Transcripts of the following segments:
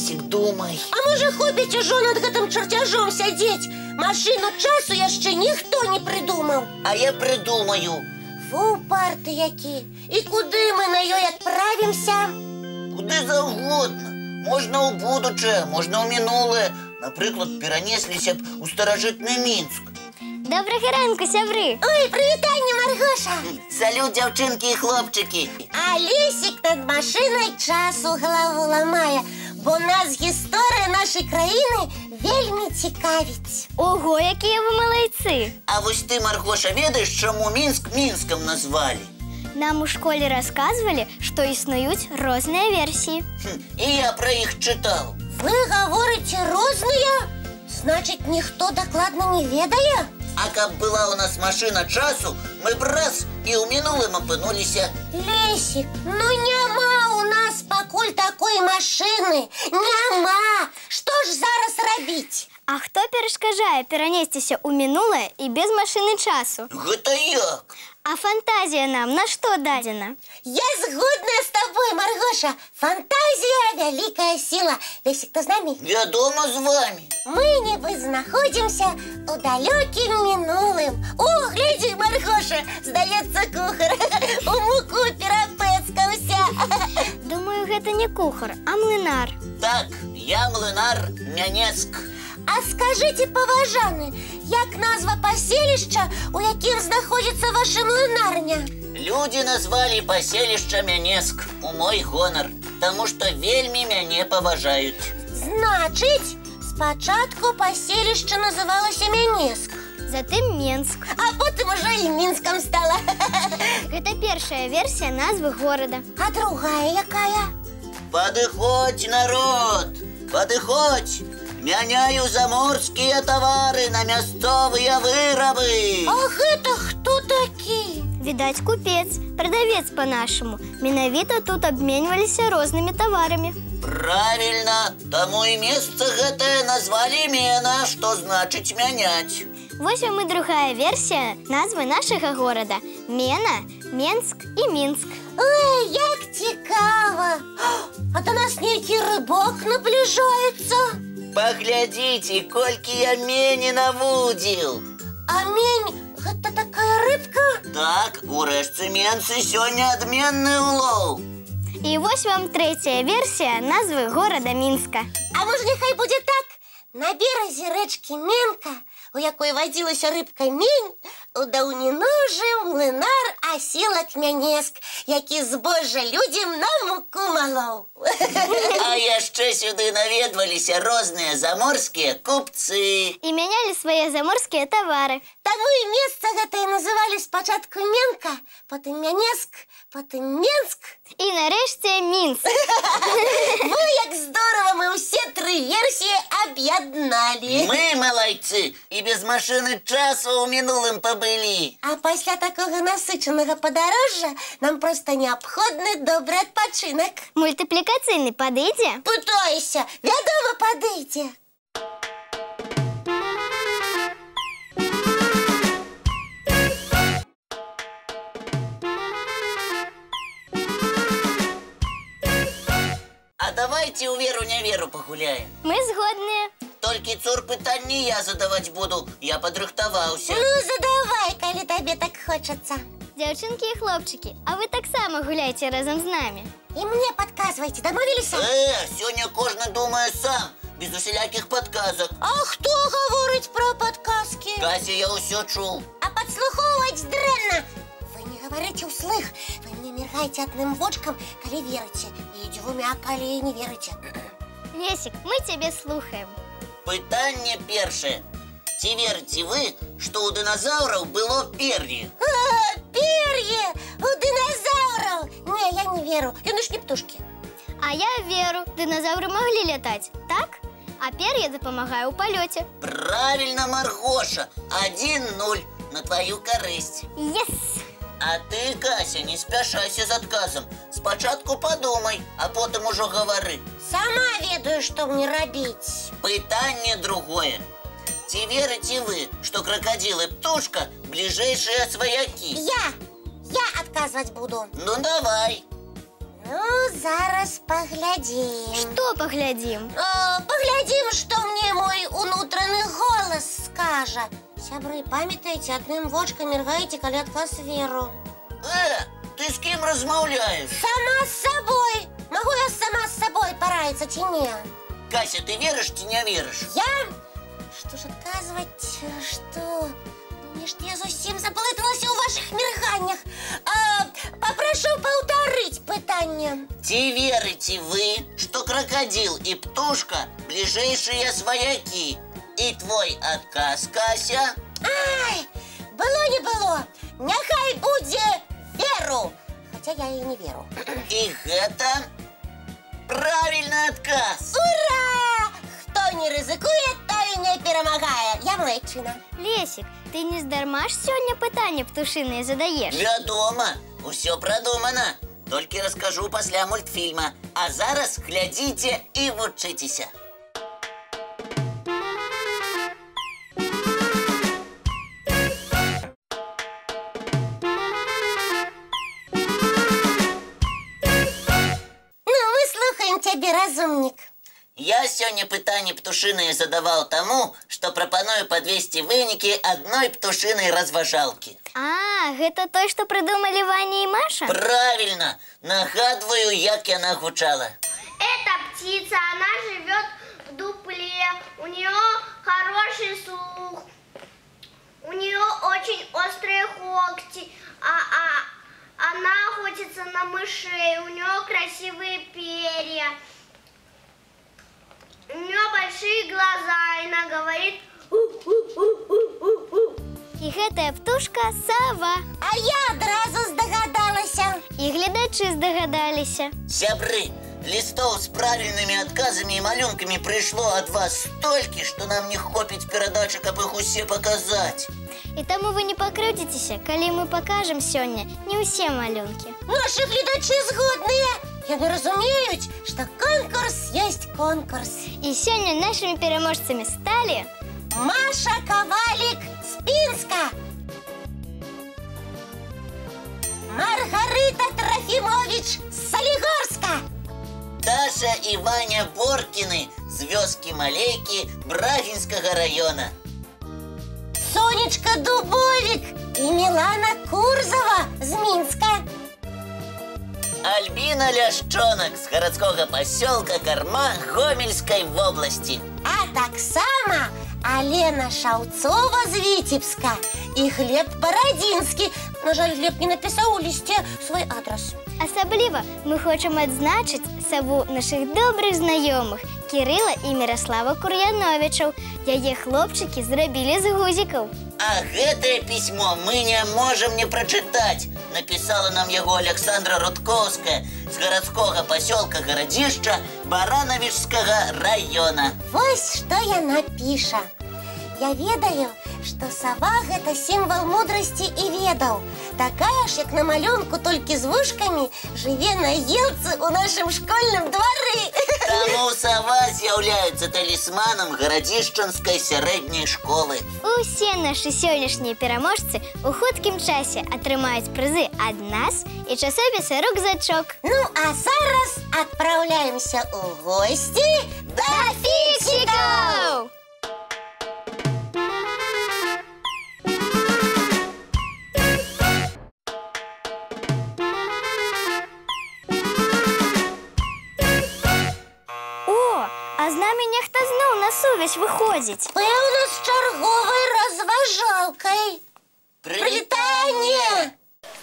Лесик, думай. А можа хопіць ужо над гэтым чарцяжом сядзець? Машину часу яшчэ ніхто не придумаў. А я придумаю. Фу, парты які. І куды мы на ёй адправімся? Куды заўгодна. Можна ў будучае, можна ў мінулае. Напрыклад, перанесліся б у старажытны Мінск. Добрага ранку, сябры. Ой, прывітанне, Маргоша. Салют, дзяўчынкі і хлопчыкі. А Лесик над машинай часу галаву ламае, бо нас гісторыя нашай краіны вельмі цікавіць. Ого, якія вы малайцы. А вось ты, Маргоша, ведаеш, чаму Мінск Мінскам назвалі? Нам у школе рассказывали, что існуюць розныя версіі. І я пра іх чытаў. Вы гаворыце розныя? Значыць, ніхто дакладна не ведае? А каб была у нас машина часу, мы б раз і ў мінулым апынуліся. Лесик, ну няма у нас пакуль такой машины. Няма! Што ж зараз рабіць? А хто перашкаджае перанесціся ў мінулае і без машыны часу? Гэта як? А фантазія нам на што дадзена? Я згодная з табой, Маргоша. Фантазія – вялікая сіла. Лесик, ты з намі? Вядома, з вами. Мы нібы знаходзімся ў далёкім мінулым. О, глядзі, Маргоша, здаецца, кухар у муку перапэцкаўся. Думаю, гэта не кухар, а млынар. Так, я млынар Мянецк. А скажыце, паважаны, як назва паселішча, у якім знаходзіцца ваша млынарня? Людзі назвалі паселішча Мянецк у мой гонар, таму што вельмі мяне паважаюць. Значыць, спачатку паселішча называлася Мянецк. Затым Менск. А потым ужо і Мінскам стала. Гэта першая версія назвы горада. А другая якая? Падыходзь, народ, падыходзь. Мяняю заморскія тавары на мясцовыя вырабы. А гэта хто такі? Відаць, купец, прадавец па-нашаму. Менавіта тут абменьваліся рознымі таварамі. Правільна, таму і месца гэтае назвалі Мена, што значыць мяняць. Вось вам і другая версія назвы нашага горада. Мена, Менск і Мінск. Ой, як цікава! А до нас нейкі рыбак набліжаецца. Паглядзіце, колькі я мені навудзіл. А мень – гэта такая рыбка? Так, у рэшцы Менцы сёння адменны ўлоў. І вось вам трэцяя версія назвы горада Мінска. А можа, няхай будзе так? На беразе рэчкі Менка, у якой вадзілася рыбка мень, у даўніну жыў млынар Асілак Мянеск, які збожжа людзям на муку малоў. А яшчэ сюды наведваліся розныя заморскія купцы. І мянялі свае заморскія тавары. Таму і месца гэтае называлі спачатку Менка, потым Мянеск, потым Менск. І нарэшце Мінск. Во, як здорава мы ўсе тры версіі аб'ядналі. Мы, малайцы, і без машыны часу ў мінулым пабылі. А пасля такога насычанага падарожжа нам проста неабходны добры адпачынак. Мультыплікацыйны падыдзе? Пытайся, вядома, падыдзе. А давайте ў веру-няверу пагуляем. Мы згодныя. Толькі цур пытанні я задаваць буду. Я падрыхтаваўся. Ну, задавай, калі табе так хочацца. Дзяўчынкі і хлопчыкі, а вы таксама гуляйце разам з намі. І мне падказвайце, дамовіліся? Сёння кожны думае сам, без усялякіх падказак. А хто гаворыць пра падказкі? Кася, я ўсё чуў. А падслухоўваць дрэнна. Вы не гаварыце ўслых, вы мне міргаеце адным вочкам, калі верыце, і дзвюмя, калі не верыце. Лесік, мы цябе слухаем. Пытанне першае. Ці верыце вы, што ў дыназаўраў было пер'е? Пер'е! У дыназаўраў! Не, я не веру, яны ж не птушкі. А я веру, дыназаўры маглі лятаць, так? А пер'е дапамагае ў палёце. Правільна, Маргоша, 1-0 на тваю карысць. Ес! А ты, Кася, не спяшайся з адказам. Спачатку падумай, а потым ужо гавары. Сама ведаю, што мне рабіць. Пытанне другое. Ці верыце вы, што кракадзіл і птушка бліжэйшыя сваякі? Я адказваць буду. Ну, давай. Ну, зараз поглядим. Что поглядим? Поглядим, что мне мой внутренний голос скажа. Сябры, памятаете, одним вочком міргаєте, коли отказ веру. Ты с кем размовляешь? Сама с собой. Могу я сама с собой порадиться, чи не? Кася, ты веришь, ты не веришь? Я? Что ж отказывать? Что? Мне ж я зовсім заплуталась у ваших мірганнях. Попрошу повторить питання. Те верите вы, что крокодил и птушка ближайшие свояки? И твой отказ, Кася? Ай, было не было. Нехай буде веру. Хотя я и не веру. И это правильный отказ. Ура! Хто не ризикує, той не перемагає. Я млечина. Лесик, ты не здарма ж сегодня питання птушиные задаешь? Вядома, все продумано. Только расскажу после мультфильма. А зараз глядите и вучитеся. Ну, мы слухаем тебя, разумник. Я сегодня питание птушиные задавал тому, что пропоную подвести выники одной птушиной разважалки. А, это то, что придумали Ваня и Маша? Правильно! Нагадываю, як яна гучала. Эта птица, она живет в дупле, у нее хороший слух, у нее очень острые когти, она охотится на мышей, у нее красивые перья, у нее большие глаза, и она говорит И гэтая птушка сова. А я одразу здогадалася. И глядачи здогадалися. Сябры, листов с правильными отказами и малюнками пришло от вас столько, что нам не хопить передачи, как их усе показать. И тому вы не покрутитесь, коли мы покажем сегодня не все малюнки. Наши глядачи згодные. Яны разумеют, что конкурс есть конкурс. И сегодня нашими переможцами стали Маша Ковалик з Пінська, Маргарита Трофимович з Солігорська, Даша и Ваня Боркины с Вёски-Малейки Брагинского района. Сонечка Дубовик и Милана Курзова з Мінська, Альбина Ляшчонок с городского поселка Корма Гомельской в области. а так само Алена Шаўцова з Витебска и Глеб Бородинский. На жаль, Глеб не написал у листе свой адрес. Особливо мы хочем отзначить сову наших добрых знайомых Кирилла и Мирослава Кур'яновичаў. Яе хлопчики зрабілі з гузиков. А гэтае письмо мы не можем не прочитать. Написала нам его Александра Рудковская с городского поселка Городища Барановичского района. Вось что яна піша. Я ведаю, что сова – это символ мудрости и ведаў. Такая ж, як на малюнку, толькі з вушками, живе на елцы у нашем школьном дворы. Тому сова з'являецца талісманом Городищенской сярэдняй школы. Усе наши сённяшнія пераможцы у хуткім часе атрымаюць прызы ад нас і часопісы «Рюкзачок». Ну, а зараз отправляемся у гости до фиксиков! А з нами нехта зноў на сувязь выходзіць. Пэўна, з чарговай разважалкай. Прилетание!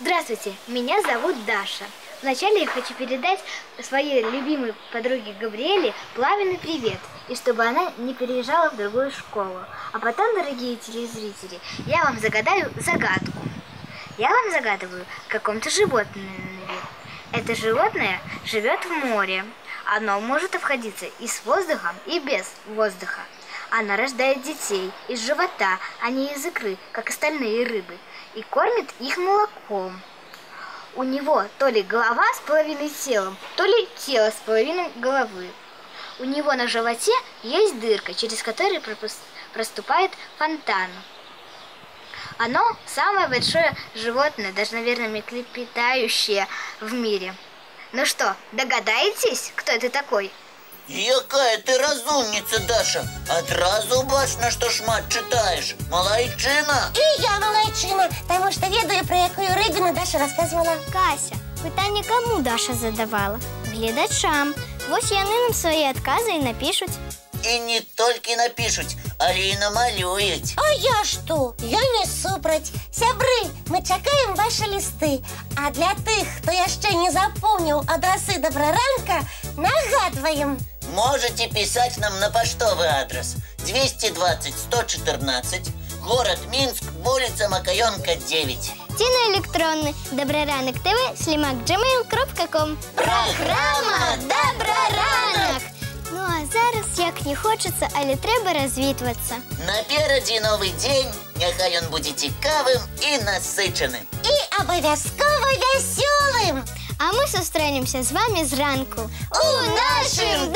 Здравствуйте, меня зовут Даша. Вначале я хочу передать своей любимой подруге Габриэле пламенный привет, и чтобы она не переезжала в другую школу. А потом, дорогие телезрители, я вам загадаю загадку. Я вам загадываю каком-то животном. Это животное живет в море. Оно может обходиться и с воздухом, и без воздуха. Она рождает детей из живота, а не из икры, как остальные рыбы, и кормит их молоком. У него то ли голова с половиной телом, то ли тело с половиной головы. У него на животе есть дырка, через которую проступает фонтан. Оно самое большое животное, даже, наверное, млекопитающее в мире. Ну что, догадаетесь, кто это такой? Якая ты разумница, Даша. Адразу бачно, што шмат читаешь. Малайчына. І я малайчына, тому що ведаю, про якую рибину Даша розказувала. Кася, питання кому Даша задавала? Глядачам. Вось яны нам свої адкази і напишуть. І не толькі напишуть, але і намалюють. А я што? Я не супраць. Сябры, мы чакаем ваши лісты. А для тых, хто яшчэ не запомніў адрасы Добраранка, нагадваем. Можете писать нам на поштовый адрес 220-114, город Минск, улица Макаёнка, 9. Ці на электронны добраранок.tv@gmail.com. Програма «Добраранак». Ну а зараз, як не хочеться, але треба розвітуватися. Напереди новый день, няхай он буде цікавим і насиченим. І обов'язково веселим. А ми зустрінемося з вами зранку у нашим